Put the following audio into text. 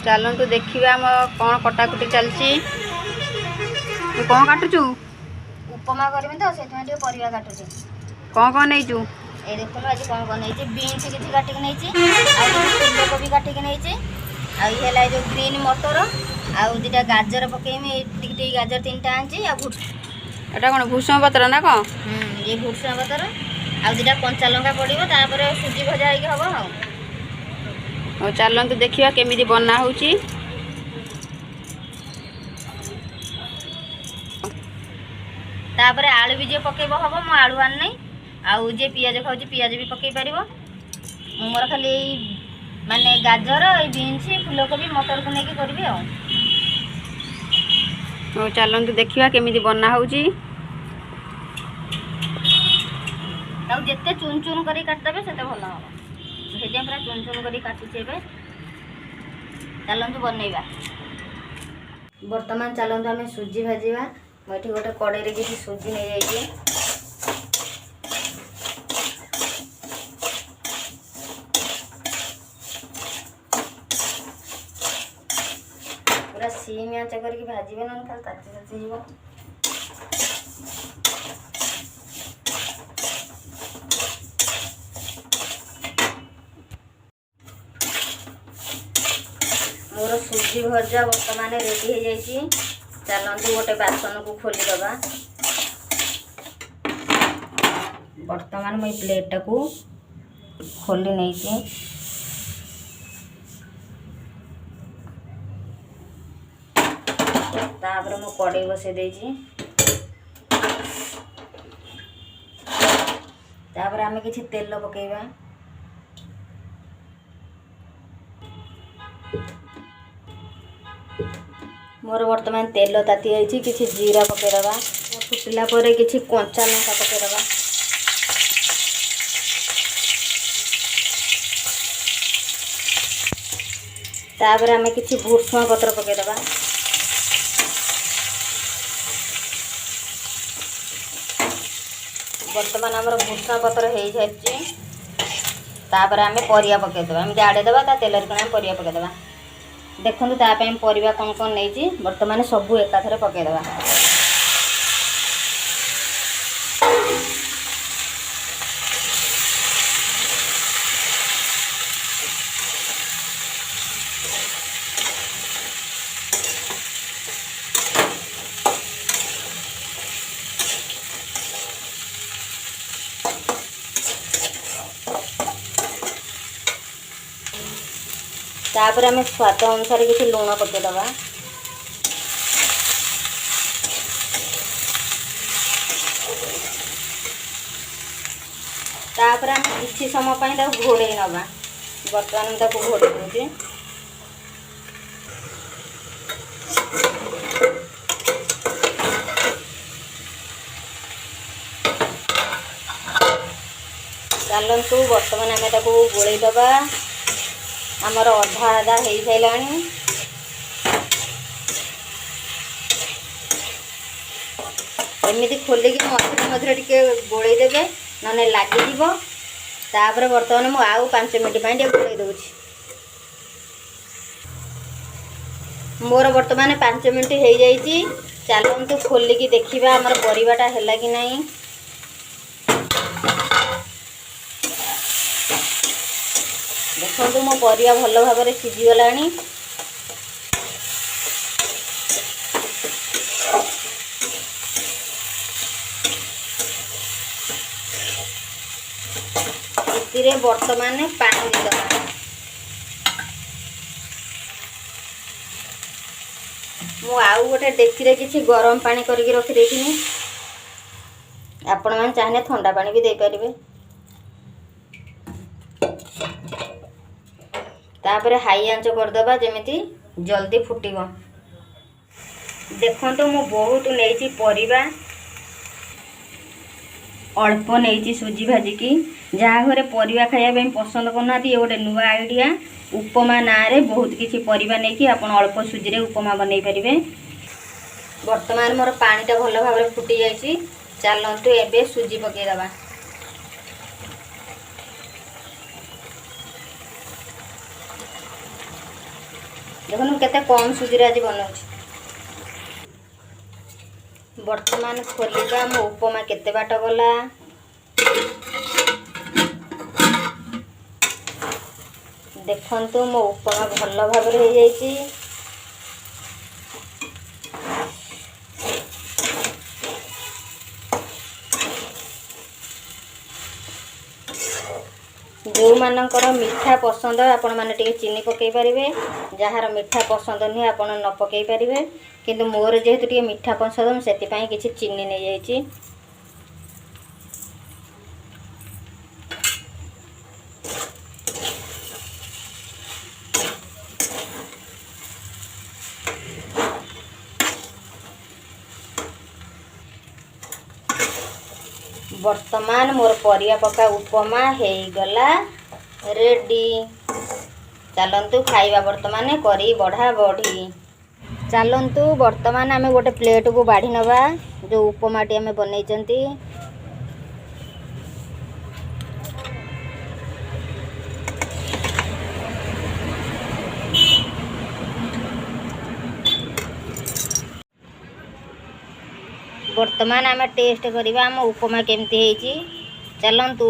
चलतु देखा आम कौन कटाकुटी चलती कौन काटुचु उपमा करमी तो से परिया काटुची कौन नहीं ए देखो आज कौन नहीं बीन्स किसी काटिक नहीं फूलकोबी काटिक नहीं आई जो ग्रीन मटर आउ दुटा गाजर पकेमी टी गाजर 3टा आनी एटा कौन भूषण पत्र ना कौन ये भूषण पत्र आउ दुटा कंचा लंका पड़ो तापर सुजी भजा हम और चलतु देखा केमी बना हो तापर आलू भी जे पकेब हम मु आलू आन नहीं आउ जे पियाज खाऊँ पियाज भी पकई पार मोर खाली माने गाजर बीन्स फूलकोबी मटर को लेकिन करी और चलतु देखा केमी बना हो जिते चुन चुन कर काटिदेवे से भल हम से पूरा चुन चुन कर काटुचे चलतु बनइबा बर्तमान चलतु आम सुजी भाजवा मुझे गोटे कड़े किसी सुजी नहीं जाइए पूरा सीम आंच करके भाजबे ना खाली ताती ताती हो मोर सुजी भजा बर्तमान रेडी हो जाइए चलतु गोटे बासन को खोलीदबा बर्तमान मुझे प्लेट को खोली नहीं तापर मु कड़े बसई देजी तापर आमे किछि तेल पकेबा मोर वर्तमान तेल ताती जाइए किसी जीरा पकईदबा फुटिला किसी कंचा लंका पकईदबा तापर आमे किसी भूषण पत्र पकईदबा वर्तमान आमर भूषण पत्र हो जाए तापर आमे परिया पकईदबा एमती आड़ेदबा ता तेल परिया पकईदबा देखो ताप परिवा कौन कौन नहीं बर्तमान सबू एकाथरे पकईदबा तापर आम स्वाद अनुसार किसी लुण पकईदबा तापर आम किसी समय घोड़े नवा बर्तमान घोड़े दूसरी चलतु बर्तमान आम गोड़े दबा आमर अधा अधा हो सारा एमती खोलिकी मझे मझे टे गोड़े देवे ना लगिज तापर बर्तमान मुझे आउ 5 मिनट गोड़े दूसरी मोर बर्तमान 5 मिनट हो जाइए चलतु खोलिकी देखा आमर परिवाटा है कि नहीं देखो मो परिया भल भाव सीझीगला इतिरे बर्तमान पानी देदबा मु आउ गोटे डेक्ची किसी गरम पानी करके रखी देथिनी आपण मैंने चाहे ठंडा पानी भी दे पारे तापर हाई आंच करदबा जमी जल्दी फुटब देखो तो मु बहुत नहीं परिबा अल्प नहीं सुजी भाजिकी जहाँ घरे परिबा खाया पसंद करना ये गोटे नुआ आइडिया उपमा ना रे बहुत किसी परिबा नहीं आप अल्प सुजी रे उपमा बन पारे बर्तमान मोर पानीटा भल भाव फुटी जाइए चलतु एबे सुजी पकईदबा देखो केते कम सुजी आज बनाऊँ। वर्तमान खोलिबा मो उपमा केते बाट गला। देखंतु मो उपमा भल भाव हो जाइए। जो मानकर मीठा पसंद आपण माने टिके चीनी पकई पारिबे, जार मीठा पसंद नहीं आपण न पकई पारिबे, किंतु मोर जेहेतु टिके मीठा पसंद सेति पई किछि चीनी नै जाइछि। वर्तमान मोर परिया पका उपमा हे गला रेडी। चलंतु खाइबा वर्तमान करी बढ़ा बढ़ी। चलंतु वर्तमान आमे गोटे प्लेट को बाढ़ी नबा जो उपमाटी आमे बनैचंती। वर्तमान आमे टेस्ट करिबा हम उपमा केमती हेची। चलंतु।